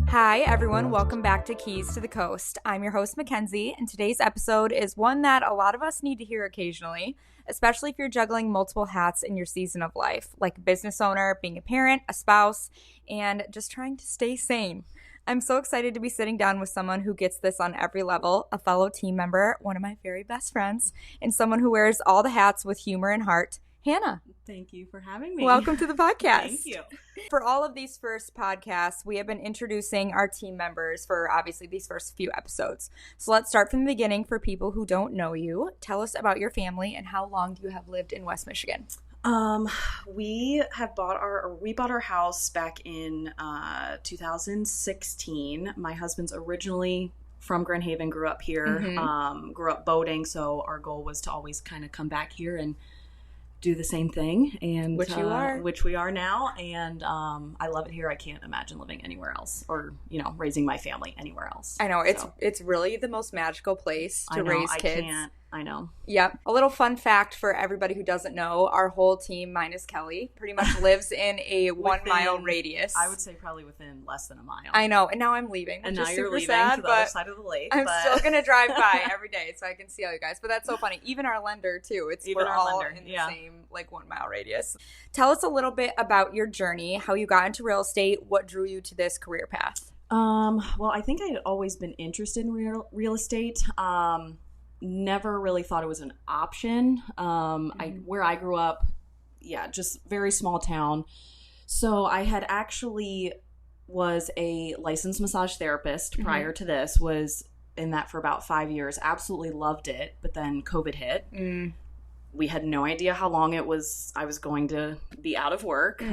Hi, everyone. Welcome back to Keys to the Coast. I'm your host, Mackenzie, and today's episode is one that a lot of us need to hear occasionally, especially if you're juggling multiple hats in your season of life, like a business owner, being a parent, a spouse, and just trying to stay sane. I'm so excited to be sitting down with someone who gets this on every level, a fellow team member, one of my very best friends, and someone who wears all the hats with humor and heart, Hannah. Thank you for having me. Welcome to the podcast. Thank you. For all of these first podcasts, we have been introducing our team members for obviously these first few episodes. So let's start from the beginning for people who don't know you. Tell us about your family and how long do you have lived in West Michigan? We bought our house back in 2016. My husband's originally from Grand Haven, grew up here, grew up boating. So our goal was to always kind of come back here and do the same thing, and which we are now, and I love it here. I can't imagine living anywhere else, or raising my family anywhere else. I know it's really the most magical place to raise kids. I know. Yep. A little fun fact for everybody who doesn't know, our whole team minus Kelly pretty much lives in a 1 mile radius. I would say probably within less than a mile. I know. And now I'm leaving. And now you're leaving sad, to the other side of the lake. I'm still going to drive by every day so I can see all you guys. But that's so funny. Even our lender too. We're all in the same 1 mile radius. Tell us a little bit about your journey, how you got into real estate, what drew you to this career path. Well, I think I had always been interested in real estate. Never really thought it was an option. Where I grew up, just very small town. So I had actually was a licensed massage therapist prior to this, was in that for about 5 years, absolutely loved it. But then COVID hit. We had no idea how long I was going to be out of work.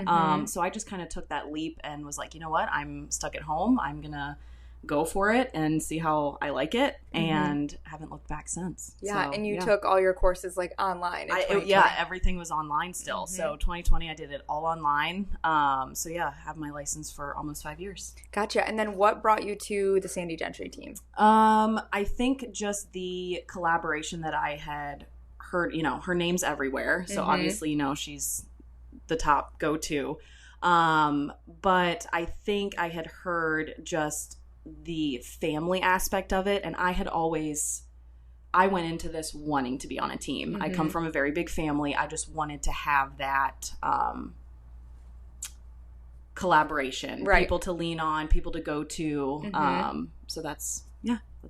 So I just kind of took that leap and was like, you know what? I'm stuck at home. I'm going to go for it and see how I like it, and haven't looked back since. Yeah, so, and you took all your courses like online in everything was online still. So 2020 I did it all online. Have my license for almost 5 years. Gotcha. And then what brought you to the Sandy Gentry team? I think just the collaboration that I had heard, her name's everywhere. So obviously, she's the top go-to. But I think I had heard just the family aspect of it, and I went into this wanting to be on a team. I come from a very big family. I just wanted to have that collaboration, people to lean on, people to go to. So that's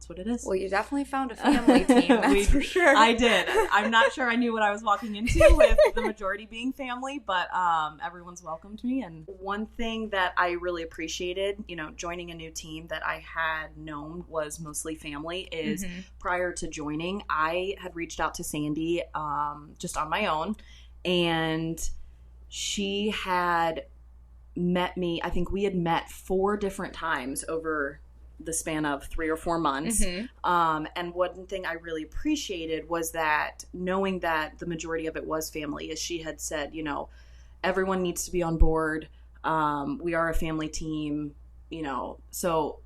what it is. Well, you definitely found a family team, that's for sure. I did. I'm not sure I knew what I was walking into with the majority being family, but everyone's welcomed me. And one thing that I really appreciated, joining a new team that I had known was mostly family, is prior to joining, I had reached out to Sandy just on my own, and she had met me. I think we had met 4 different times over the span of 3 or 4 months. And one thing I really appreciated was that, knowing that the majority of it was family, as she had said, everyone needs to be on board. We are a family team, so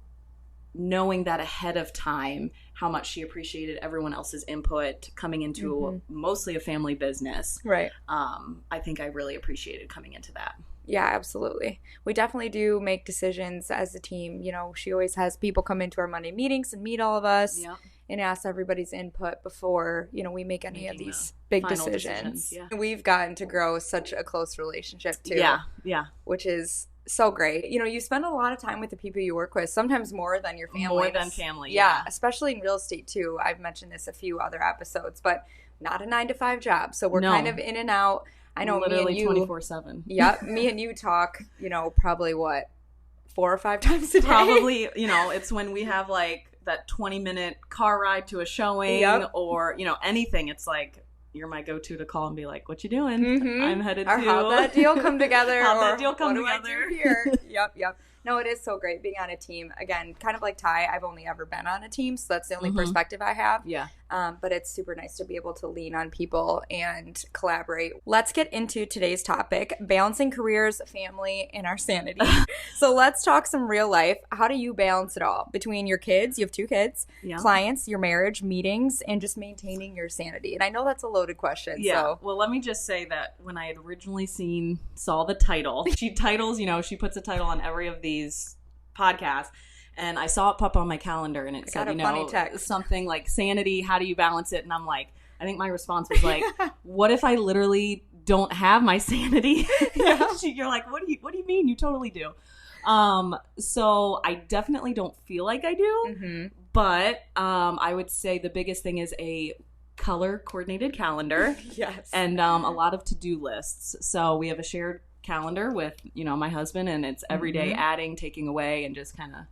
knowing that ahead of time, how much she appreciated everyone else's input coming into mostly a family business. Right. I think I really appreciated coming into that. Yeah, absolutely. We definitely do make decisions as a team. She always has people come into our Monday meetings and meet all of us and ask everybody's input before, we make any of these big decisions. We've gotten to grow such a close relationship too. Yeah. Which is so great. You spend a lot of time with the people you work with, sometimes more than your family. More than family, yeah. Especially in real estate too. I've mentioned this a few other episodes, but not a 9-to-5 job. So we're kind of in and out. I know literally me and you 24/7. Yep, me and you talk, probably 4 or 5 times a day. Probably, it's when we have like that 20-minute car ride to a showing or, anything. It's like, you're my go-to to call and be like, what you doing? I'm headed or to. How'd that deal come together? How'd that deal come what together? Do I do here? Yep. No, it is so great being on a team. Again, kind of like Ty, I've only ever been on a team, so that's the only perspective I have. Yeah. But it's super nice to be able to lean on people and collaborate. Let's get into today's topic, balancing careers, family, and our sanity. So let's talk some real life. How do you balance it all between your kids? You have 2 kids, clients, your marriage, meetings, and just maintaining your sanity. And I know that's a loaded question. Yeah. So. Well, let me just say that when I had originally saw the title, she puts a title on every of these podcasts. And I saw it pop on my calendar, and it said, funny text. Something like sanity, how do you balance it? And I'm like, I think my response was like, what if I literally don't have my sanity? You're like, what do you mean? You totally do. So I definitely don't feel like I do, but I would say the biggest thing is a color coordinated calendar. Yes. And a lot of to-do lists. So we have a shared calendar with, my husband, and it's every day adding, taking away, and just kind of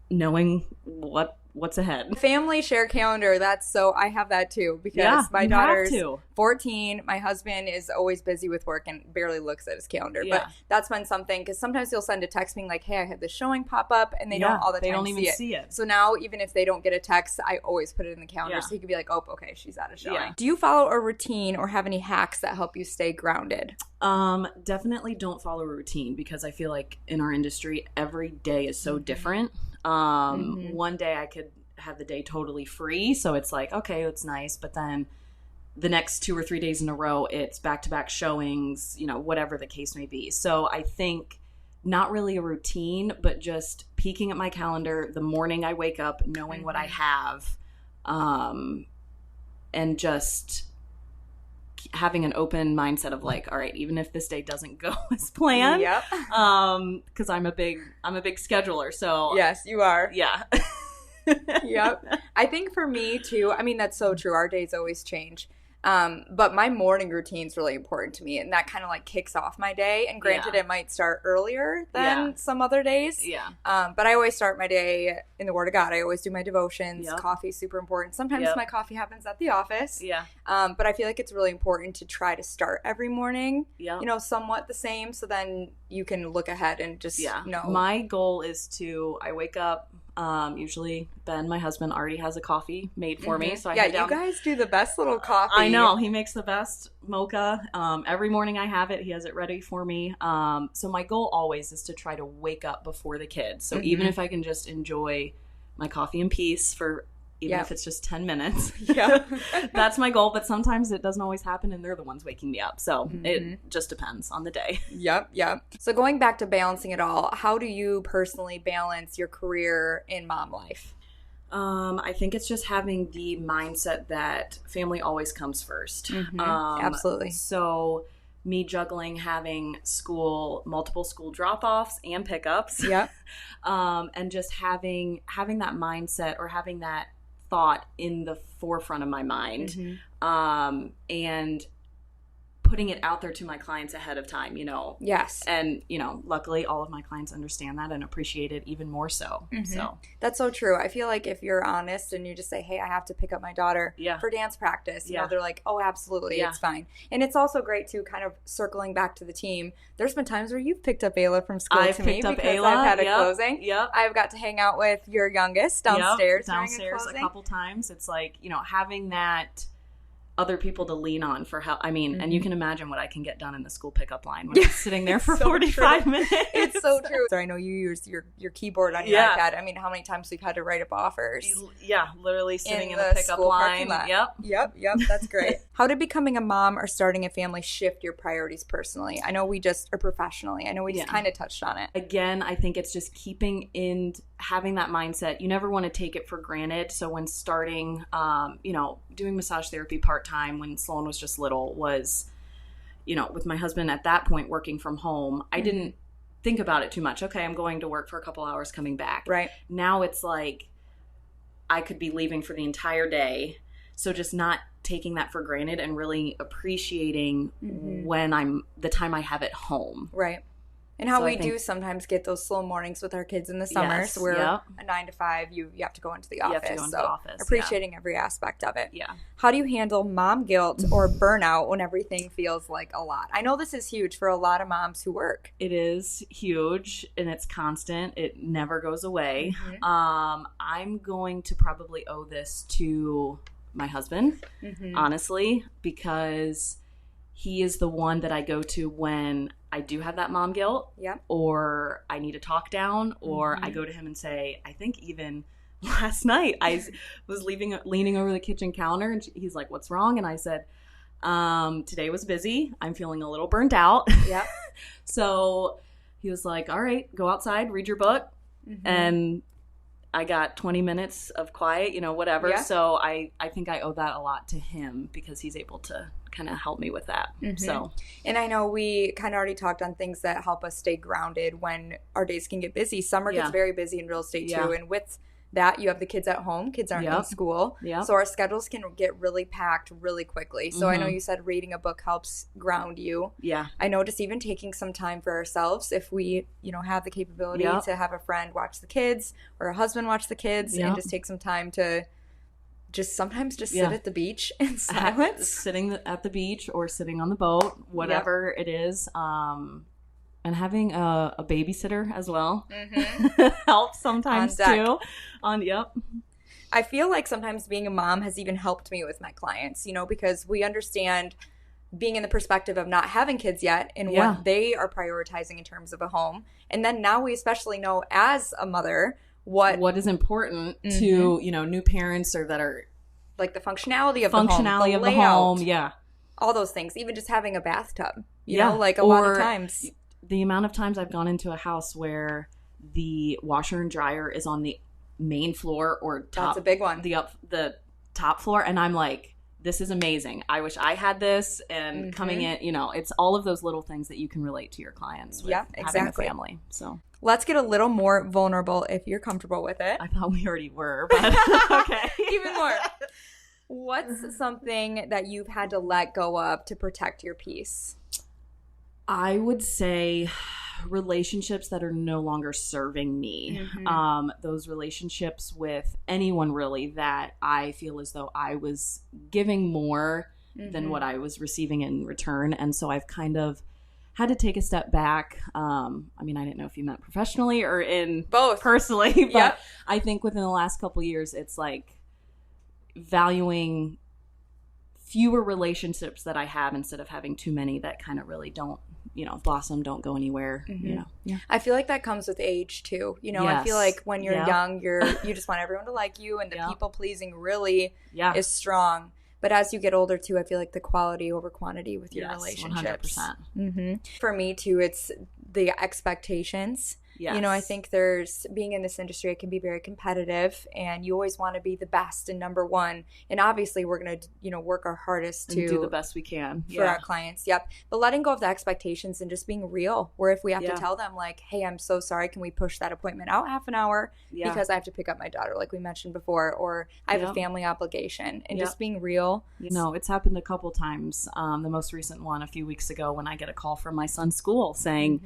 knowing what's ahead. Family share calendar. I have that too, because my daughter's 14. My husband is always busy with work and barely looks at his calendar. Yeah. But that's been something, because sometimes he'll send a text being like, hey, I had this showing pop up, and they don't all the time they don't even see it. So now even if they don't get a text, I always put it in the calendar so he could be like, oh, okay, she's at a showing. Yeah. Do you follow a routine or have any hacks that help you stay grounded? Definitely don't follow a routine, because I feel like in our industry, every day is so different. One day I could have the day totally free, so it's like, okay, it's nice, but then the next 2 or 3 days in a row, it's back-to-back showings, whatever the case may be. So I think not really a routine, but just peeking at my calendar the morning I wake up, knowing what I have, and just having an open mindset of like, all right, even if this day doesn't go as planned, because I'm a big scheduler. So yes, you are. Yeah. Yep. I think for me too, I mean, that's so true. Our days always change. But my morning routine is really important to me, and that kind of like kicks off my day. And granted, it might start earlier than some other days. Yeah. But I always start my day in the Word of God. I always do my devotions. Coffee is super important. Sometimes my coffee happens at the office. Yeah. But I feel like it's really important to try to start every morning, somewhat the same, so then you can look ahead and just know. My goal is I wake up. Usually Ben, my husband, already has a coffee made for me. So you guys do the best little coffee. I know. He makes the best mocha. Every morning I have it. He has it ready for me. So my goal always is to try to wake up before the kids. So even if I can just enjoy my coffee in peace for if it's just 10 minutes. That's my goal. But sometimes it doesn't always happen, and they're the ones waking me up. So it just depends on the day. Yep. So going back to balancing it all, how do you personally balance your career and mom life? I think it's just having the mindset that family always comes first. Absolutely. So me juggling having multiple school drop-offs and pickups. Yep. And just having that mindset, or having that thought in the forefront of my mind, and putting it out there to my clients ahead of time, Yes. And, luckily all of my clients understand that and appreciate it even more so. So that's so true. I feel like if you're honest and you just say, hey, I have to pick up my daughter for dance practice, they're like, oh, absolutely, it's fine. And it's also great too, kind of circling back to the team. There's been times where you've picked up Ayla from school I've picked up because Ayla. I've had a closing. Yep. I've got to hang out with your youngest downstairs a couple times. It's like, having that other people to lean on for help. I mean, and you can imagine what I can get done in the school pickup line when I'm sitting there for 45 minutes. It's so true. So I know you use your keyboard on your iPad. I mean, how many times we've had to write up offers? Yeah, literally sitting in the pickup line. Yep. That's great. How did becoming a mom or starting a family shift your priorities personally? I know or professionally. I know we just kind of touched on it. Again, I think it's just having that mindset. You never want to take it for granted. So when starting, doing massage therapy part-time when Sloan was just little was, with my husband at that point working from home, I didn't think about it too much. Okay, I'm going to work for a couple hours, coming back. Right. Now it's like I could be leaving for the entire day. So just not taking that for granted and really appreciating when the time I have at home. Right. And how we do sometimes get those slow mornings with our kids in the summer. Yes, so we're yep. a 9 to 5. You have to go into the office. You have to go into the office. Appreciating every aspect of it. Yeah. How do you handle mom guilt or burnout when everything feels like a lot? I know this is huge for a lot of moms who work. It is huge, and it's constant. It never goes away. Mm-hmm. I'm going to probably owe this to my husband, honestly, because he is the one that I go to when I do have that mom guilt, or I need to talk down, or I go to him and say, I think even last night I was leaning over the kitchen counter, and he's like, what's wrong? And I said, today was busy. I'm feeling a little burnt out. Yep. So he was like, all right, go outside, read your book. And I got 20 minutes of quiet, whatever. Yeah. So I think I owe that a lot to him because he's able to kind of help me with that. So, and I know we kind of already talked on things that help us stay grounded when our days can get busy. Summer gets very busy in real estate too. And with that, you have the kids at home. Kids aren't in school. So our schedules can get really packed really quickly. So I know you said reading a book helps ground you. Yeah. I know just even taking some time for ourselves, if we, have the capability to have a friend watch the kids or a husband watch the kids and just take some time to sometimes sit at the beach in silence. Sitting at the beach or sitting on the boat, whatever it is. And having a babysitter as well helps sometimes too. I feel like sometimes being a mom has even helped me with my clients, because we understand being in the perspective of not having kids yet and what they are prioritizing in terms of a home. And then now we especially know as a mother what is important to, new parents or that are like the functionality of the home, all those things, even just having a bathtub, you know, like a lot of times. The amount of times I've gone into a house where the washer and dryer is on the main floor or top, that's a big one. The top floor, and I'm like, this is amazing. I wish I had this. And coming in, it's all of those little things that you can relate to your clients with having a family. So let's get a little more vulnerable if you're comfortable with it. I thought we already were, but okay. Even more. What's something that you've had to let go of to protect your peace? I would say relationships that are no longer serving me. Those relationships with anyone really that I feel as though I was giving more than what I was receiving in return. And so I've kind of had to take a step back. I didn't know if you meant professionally or in both personally, but I think within the last couple of years, it's like valuing fewer relationships that I have instead of having too many that kind of really don't, blossom, don't go anywhere, I feel like that comes with age too. I feel like when you're young, you just want everyone to like you, and the people pleasing really is strong. But as you get older too, I feel like the quality over quantity with your relationships. 100%. For me too, it's the expectations. Yes. I think being in this industry, it can be very competitive, and you always want to be the best and number one. And obviously we're going to, work our hardest to do the best we can for our clients. Yep. But letting go of the expectations and just being real, where if we have to tell them like, hey, I'm so sorry. Can we push that appointment out half an hour because I have to pick up my daughter, like we mentioned before, or I have a family obligation, and just being real. No, it's happened a couple times. The most recent one a few weeks ago when I get a call from my son's school saying,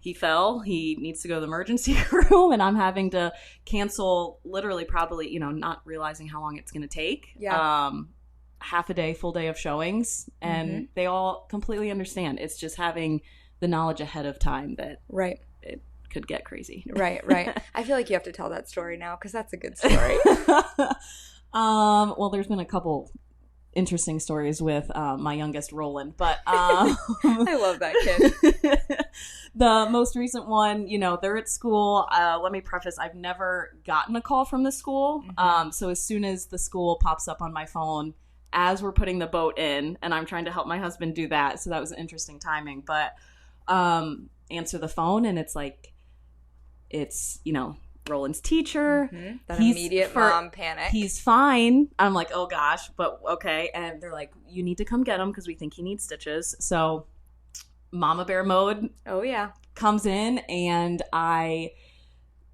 he fell. He needs to go to the emergency room, and I'm having to cancel literally probably, not realizing how long it's going to take. Half a day, full day of showings, and they all completely understand. It's just having the knowledge ahead of time that it could get crazy. Right. I feel like you have to tell that story now because that's a good story. Well, there's been a couple interesting stories with my youngest Roland, but I love that kid. The most recent one, they're at school. Let me preface, I've never gotten a call from the school. So as soon as the school pops up on my phone as we're putting the boat in, and I'm trying to help my husband do that, so that was interesting timing, but answer the phone, and it's like, it's Roland's teacher. That immediate mom panic. He's fine. I'm like, oh gosh, but okay. And they're like, you need to come get him because we think he needs stitches. So mama bear mode comes in, and I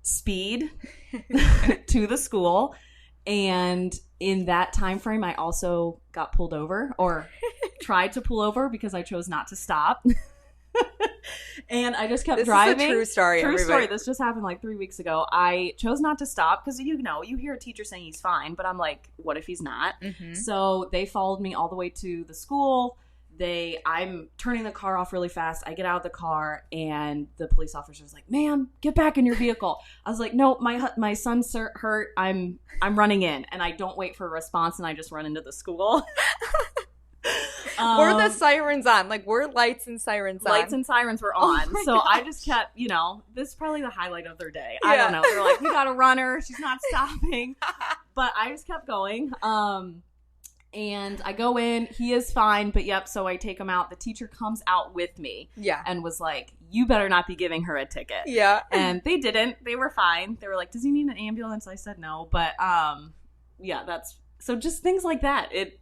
speed to the school. And in that time frame, I also got pulled over, or tried to pull over because I chose not to stop. And I just kept this driving. This is a true story, True everybody. story. This just happened like 3 weeks ago. I chose not to stop because, you hear a teacher saying he's fine, but I'm like, what if he's not? Mm-hmm. So they followed me all the way to the school. I'm turning the car off really fast. I get out of the car and the police officer's like, "Ma'am, get back in your vehicle." I was like, "No, my son's hurt. I'm running in." And I don't wait for a response and I just run into the school. Were the sirens on? Like, were lights and sirens on? Lights and sirens were on. Oh so gosh. I just kept, this is probably the highlight of their day. I don't know. They're like, "We got a runner. She's not stopping." But I just kept going. And I go in, he is fine, but yep, so I take him out. The teacher comes out with me and was like, "You better not be giving her a ticket." Yeah. And they didn't. They were fine. They were like, "Does he need an ambulance?" I said no. But so just things like that. It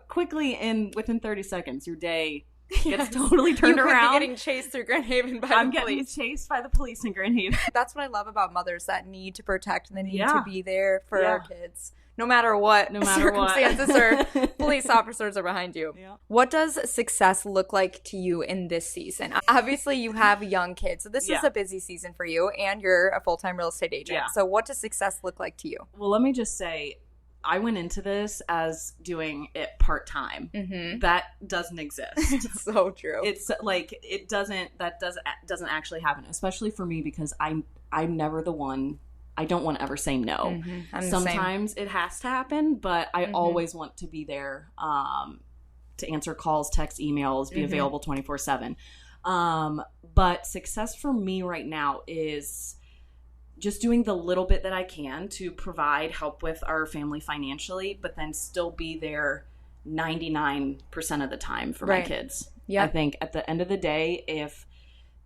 quickly within 30 seconds, your day gets totally turned around. Be getting chased through Grand Haven by the police. I'm getting chased by the police in Grand Haven. That's what I love about mothers that need to protect and they need to be there for our kids. No matter what circumstances or police officers are behind you. Yeah. What does success look like to you in this season? Obviously, you have young kids, so this is a busy season for you, and you're a full-time real estate agent. Yeah. So what does success look like to you? Well, let me just say, I went into this as doing it part-time. Mm-hmm. That doesn't exist. It's so true. It's like, that doesn't actually happen, especially for me because I'm never the one. I don't want to ever say no. Mm-hmm. Sometimes it has to happen, but I always want to be there to answer calls, text, emails, be available 24/7. But success for me right now is just doing the little bit that I can to provide help with our family financially, but then still be there 99% of the time for my kids. Yep. I think at the end of the day, if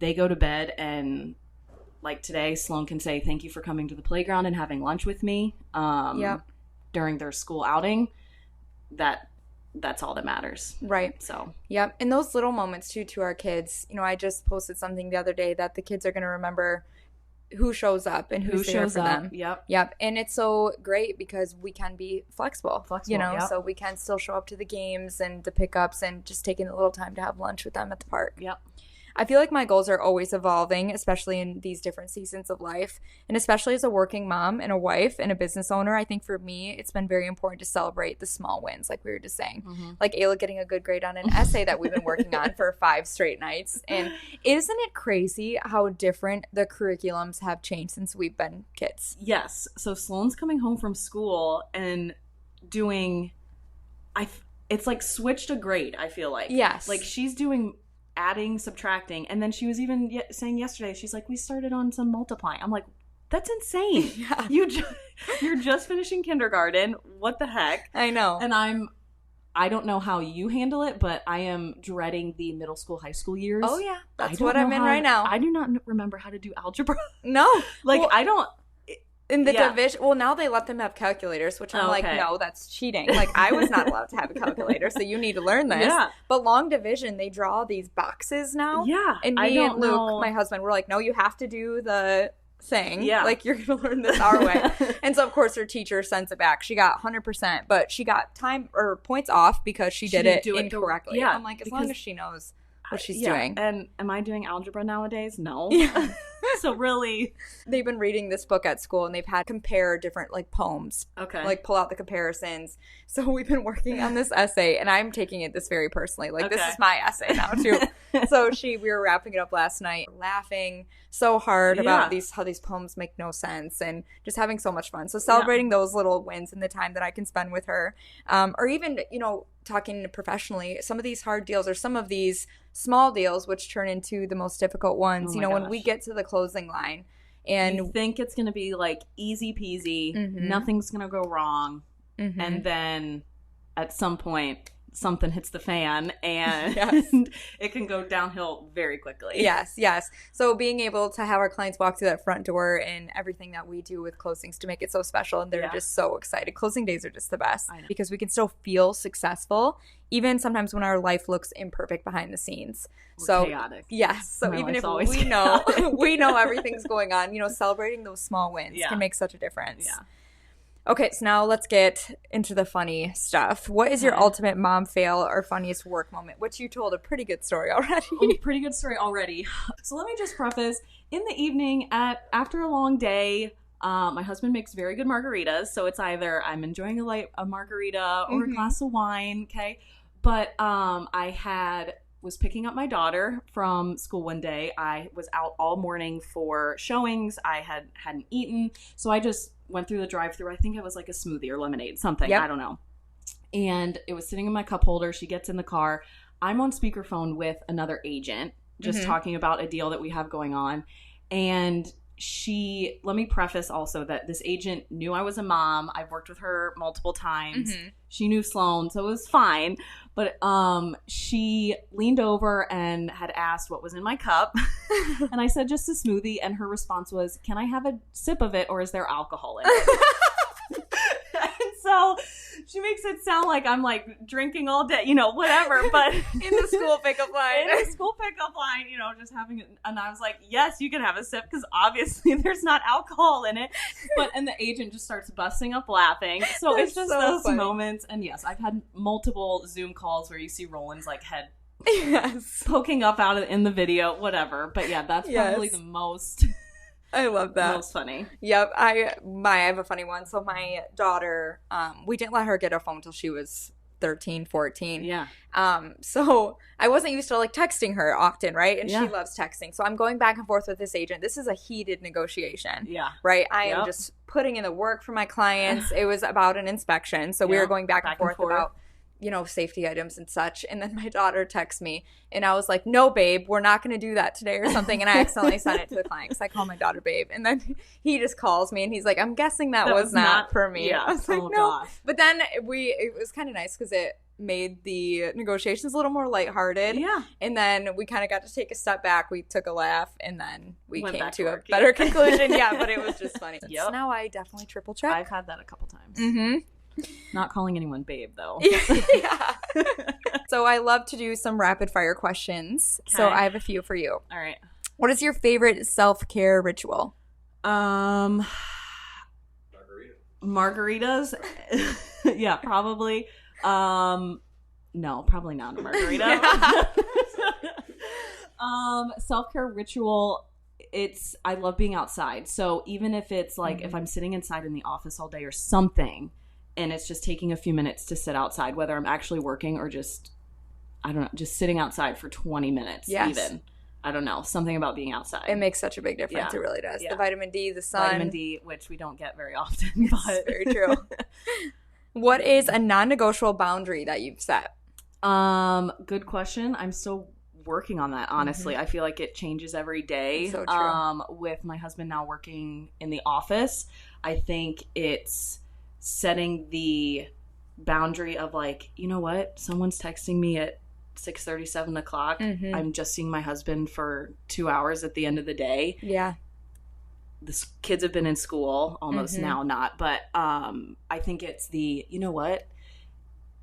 they go to bed and like today, Sloan can say, "Thank you for coming to the playground and having lunch with me," during their school outing. That's all that matters. Right. So. Yep. And those little moments too to our kids. I just posted something the other day that the kids are going to remember who shows up and who's there for them. Yep. Yep. And it's so great because we can be flexible. So we can still show up to the games and the pickups and just taking a little time to have lunch with them at the park. Yep. I feel like my goals are always evolving, especially in these different seasons of life. And especially as a working mom and a wife and a business owner, I think for me, it's been very important to celebrate the small wins, like we were just saying. Mm-hmm. Like Ayla getting a good grade on an essay that we've been working on for 5 straight nights. And isn't it crazy how different the curriculums have changed since we've been kids? Yes. So Sloan's coming home from school and doing, it's like switched a grade, I feel like. Yes. Like she's doing adding, subtracting, and then she was even saying yesterday, she's like, "We started on some multiplying." I'm like, that's insane. Yeah. You're just finishing kindergarten. What the heck? I know. And I don't know how you handle it, but I am dreading the middle school, high school years. Oh yeah, that's what I'm in right now. I do not remember how to do algebra. No, I don't. In the division, well, now they let them have calculators, which I'm like, no, that's cheating. Like, I was not allowed to have a calculator, so you need to learn this. Yeah. But long division, they draw these boxes now. Yeah. And me and Luke, my husband, were like, no, you have to do the thing. Yeah. Like, you're going to learn this our way. And so, of course, her teacher sends it back. She got 100%, but she got time or points off because she did it incorrectly. Yeah. I'm like, as long as she knows what she's doing. And am I doing algebra nowadays? No. Yeah. So really, they've been reading this book at school and they've had compare different like poems. Okay. Like pull out the comparisons. So we've been working on this essay and I'm taking this very personally. Like this is my essay now too. So we were wrapping it up last night, laughing so hard about how these poems make no sense and just having so much fun. So celebrating those little wins and the time that I can spend with her. Or even, talking professionally, some of these hard deals or some of these small deals which turn into the most difficult ones. When we get to the closing line and you think it's going to be like easy peasy, nothing's going to go wrong. Mm-hmm. And then at some point something hits the fan and it can go downhill very quickly. Yes. So being able to have our clients walk through that front door and everything that we do with closings to make it so special and they're just so excited. Closing days are just the best because we can still feel successful even sometimes when our life looks imperfect behind the scenes. So chaotic. Yes. So my even if we know everything's going on, celebrating those small wins can make such a difference. Yeah. Okay, so now let's get into the funny stuff. What is your ultimate mom fail or funniest work moment? Which you told a pretty good story already. Pretty good story already. So let me just preface, in the evening after a long day, my husband makes very good margaritas. So it's either I'm enjoying a margarita or a glass of wine, okay? But I was picking up my daughter from school one day. I was out all morning for showings. I hadn't eaten. So I just went through the drive-thru. I think it was like a smoothie or lemonade, something. Yep. I don't know. And it was sitting in my cup holder. She gets in the car. I'm on speakerphone with another agent, just talking about a deal that we have going on. And let me preface also that this agent knew I was a mom. I've worked with her multiple times. She knew Sloan, so it was fine. But she leaned over and had asked what was in my cup. And I said, just a smoothie. And her response was, can I have a sip of it or is there alcohol in it? And so she makes it sound like I'm like drinking all day, whatever. But in the school pickup line. Just having it. And I was like, yes, you can have a sip because obviously there's not alcohol in it. And the agent just starts busting up laughing. So it's just so those funny moments. And yes, I've had multiple Zoom calls where you see Roland's like head poking up in the video, whatever. But yeah, that's probably the most... I love that. Most funny. Yep. I have a funny one. So my daughter, we didn't let her get a phone until she was 13, 14. Yeah. So I wasn't used to like texting her often, right? And she loves texting. So I'm going back and forth with this agent. This is a heated negotiation. Yeah. Right? I am just putting in the work for my clients. It was about an inspection. So we were going back and forth about safety items and such. And then my daughter texts me and I was like, no, babe, we're not going to do that today or something. And I accidentally sent it to the client because I call my daughter babe. And then he just calls me and he's like, I'm guessing that was not for me. Yeah. I was like, no. Gosh. But then it was kind of nice because it made the negotiations a little more lighthearted. Yeah. And then we kind of got to take a step back. We took a laugh and then we came to a better conclusion. Yeah, but it was just funny. Yep. So now I definitely triple check. I've had that a couple times. Not calling anyone babe, though. Yeah. So I love to do some rapid fire questions. Okay. So I have a few for you. All right. What is your favorite self-care ritual? Margaritas. Yeah, probably. No, probably not a margarita. Self-care ritual. I love being outside. So even if it's like if I'm sitting inside in the office all day or something, and it's just taking a few minutes to sit outside, whether I'm actually working or just sitting outside for 20 minutes even. I don't know. Something about being outside. It makes such a big difference. Yeah. It really does. Yeah. The vitamin D, the sun. Vitamin D, which we don't get very often. But very true. What is a non-negotiable boundary that you've set? Good question. I'm still working on that, honestly. I feel like it changes every day. So true. With my husband now working in the office, I think it's setting the boundary of like, you know what? Someone's texting me at 6:30, 7 o'clock. I'm just seeing my husband for 2 hours at the end of the day. Yeah. The kids have been in school almost now, not. But I think it's you know what?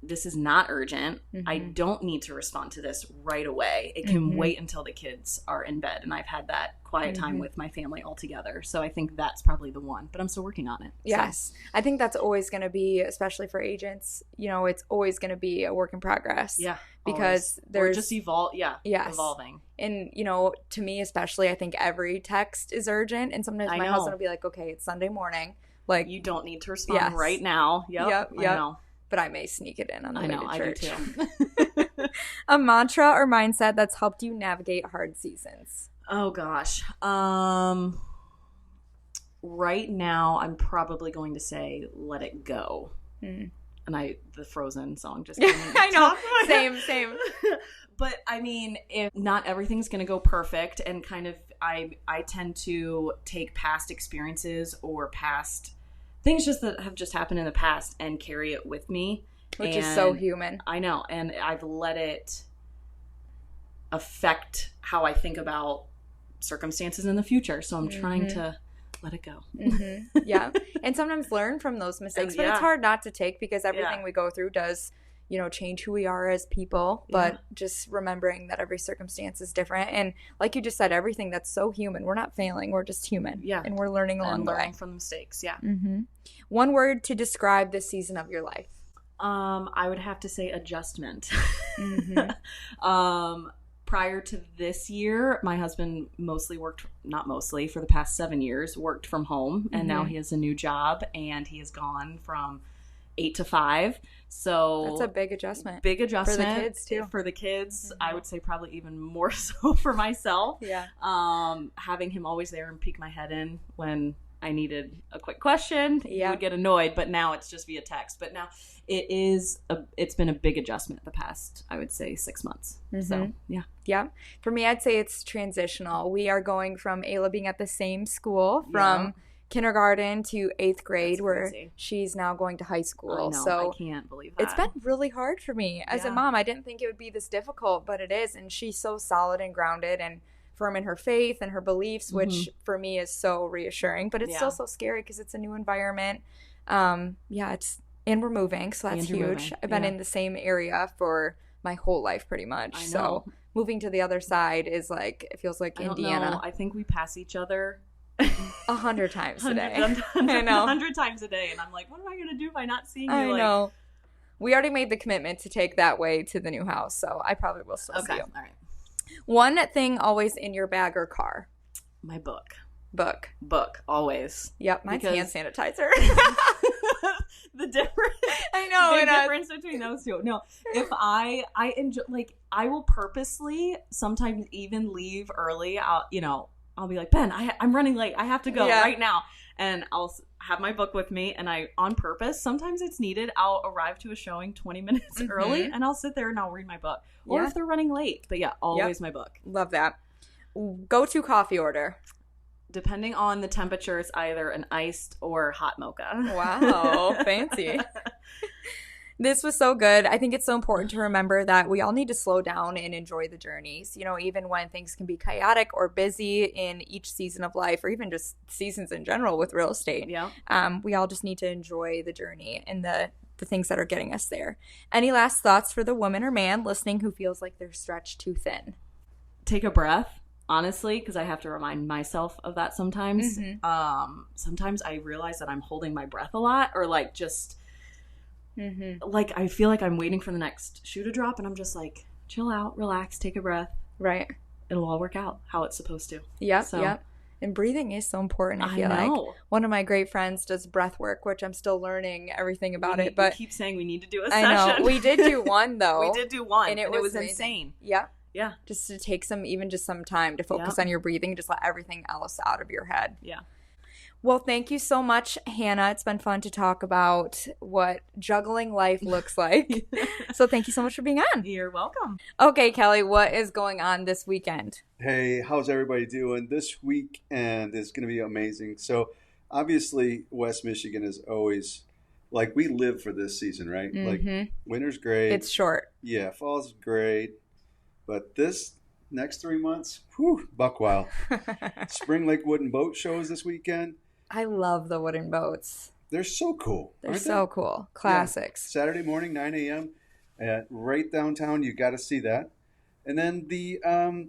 This is not urgent. I don't need to respond to this right away. It can wait until the kids are in bed. And I've had that quiet time with my family all together. So I think that's probably the one. But I'm still working on it. Yes. So. I think that's always going to be, especially for agents, it's always going to be a work in progress. Yeah. Because there's just evolving. And, to me especially, I think every text is urgent. And sometimes my husband will be like, okay, it's Sunday morning. Like, you don't need to respond right now. Yep. I know. But I may sneak it in on the way to church. I do too. A mantra or mindset that's helped you navigate hard seasons. Oh gosh. Right now I'm probably going to say let it go. And the Frozen song just came in. I know. Same. But I mean, if not everything's going to go perfect, and kind of I tend to take past experiences or past things that have just happened in the past and carry it with me. Which is so human. I know. And I've let it affect how I think about circumstances in the future. So I'm trying to let it go. Yeah. And sometimes learn from those mistakes. But it's hard not to take because everything we go through does, change who we are as people, but just remembering that every circumstance is different. And like you just said, everything that's so human. We're not failing. We're just human. Yeah. And we're learning along the way. Learning from mistakes. Yeah. Mm-hmm. One word to describe this season of your life. I would have to say adjustment. Mm-hmm. Prior to this year, my husband for the past 7 years, worked from home. And now he has a new job, and he has gone from 8 to 5. So that's a big adjustment. Big adjustment. For the kids, too. For the kids, I would say probably even more so for myself. Yeah. Having him always there and peek my head in when I needed a quick question. Yeah. He would get annoyed, but now it's just via text. But now it's been a big adjustment the past, I would say, 6 months. Mm-hmm. So, yeah. Yeah. For me, I'd say it's transitional. We are going from Ayla being at the same school from kindergarten to 8th grade, where she's now going to high school. I know, so I can't believe that. It's been really hard for me as a mom. I didn't think it would be this difficult, but it is. And she's so solid and grounded and firm in her faith and her beliefs, which for me is so reassuring. But it's still so scary because it's a new environment. And we're moving, so that's huge. I've been in the same area for my whole life pretty much. I know. So moving to the other side is like, it feels like Indiana. I think we pass each other 100 times a day. 100 times a day. And I'm like, what am I going to do if I'm not seeing you? I know. We already made the commitment to take that way to the new house, so I probably will still see you. All right. One thing always in your bag or car? My book. Book, always. Yep, mine's hand sanitizer. The difference. I know. The difference between those two. No, if I enjoy, like, I will purposely sometimes even leave early. I'll be like, Ben, I'm running late. I have to go right now. And I'll have my book with me, and I, on purpose, sometimes it's needed, I'll arrive to a showing 20 minutes early, and I'll sit there and I'll read my book. Or if they're running late. But always my book. Love that. Go-to coffee order. Depending on the temperature, it's either an iced or hot mocha. Wow, fancy. This was so good. I think it's so important to remember that we all need to slow down and enjoy the journeys. Even when things can be chaotic or busy in each season of life, or even just seasons in general with real estate. Yeah. We all just need to enjoy the journey and the things that are getting us there. Any last thoughts for the woman or man listening who feels like they're stretched too thin? Take a breath. Honestly, because I have to remind myself of that sometimes. Sometimes I realize that I'm holding my breath a lot, or like just like I feel like I'm waiting for the next shoe to drop, and I'm just like, chill out, relax, take a breath. Right. It'll all work out how it's supposed to. Yep. And breathing is so important, I feel like. One of my great friends does breath work, which I'm still learning everything about it. But we keep saying we need to do a session. I know. We did do one, though. We did do one. And it was insane. Yeah. Yeah. Just to take some time to focus on your breathing, just let everything else out of your head. Yeah. Well, thank you so much, Hannah. It's been fun to talk about what juggling life looks like. So thank you so much for being on. You're welcome. Okay, Kelly, what is going on this weekend? Hey, how's everybody doing? This weekend is going to be amazing. So obviously, West Michigan is always, like, we live for this season, right? Like, winter's great. It's short. Yeah, fall's great. But this next 3 months, buck wild. Spring Lake Wooden Boat shows this weekend. I love the wooden boats. They're so cool. They're so cool. Classics. Yeah. Saturday morning, 9 a.m. Right downtown. You got to see that. And then the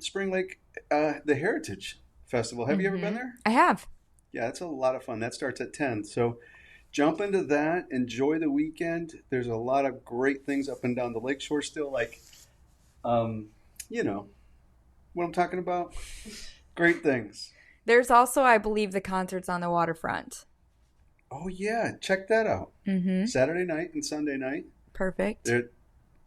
Spring Lake, the Heritage Festival. Have you ever been there? I have. Yeah, it's a lot of fun. That starts at 10. So jump into that. Enjoy the weekend. There's a lot of great things up and down the lakeshore still, like, you know what I'm talking about. Great things. There's also, I believe, the concerts on the waterfront. Oh, yeah. Check that out. Saturday night and Sunday night. Perfect.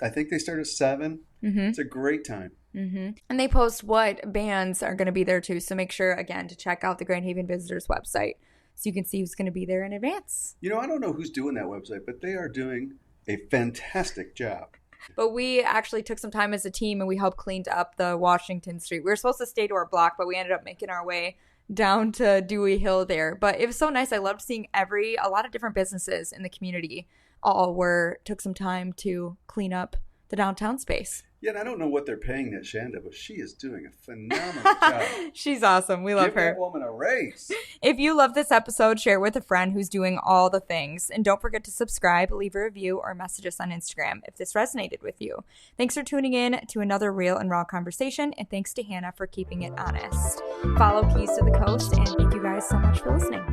I think they start at 7. It's a great time. And they post what bands are going to be there, too. So make sure, again, to check out the Grand Haven Visitors website so you can see who's going to be there in advance. I don't know who's doing that website, but they are doing a fantastic job. But we actually took some time as a team, and we helped clean up the Washington Street. We were supposed to stay to our block, but we ended up making our way down to Dewey Hill there. But it was so nice. I loved seeing a lot of different businesses in the community took some time to clean up the downtown space. Yeah, and I don't know what they're paying that Shanda, but she is doing a phenomenal job. She's awesome. We love Give her. that woman a raise. If you love this episode, share it with a friend who's doing all the things. And don't forget to subscribe, leave a review, or message us on Instagram if this resonated with you. Thanks for tuning in to another real and raw conversation, and thanks to Hannah for keeping it honest. Follow Keys to the Coast, and thank you guys so much for listening.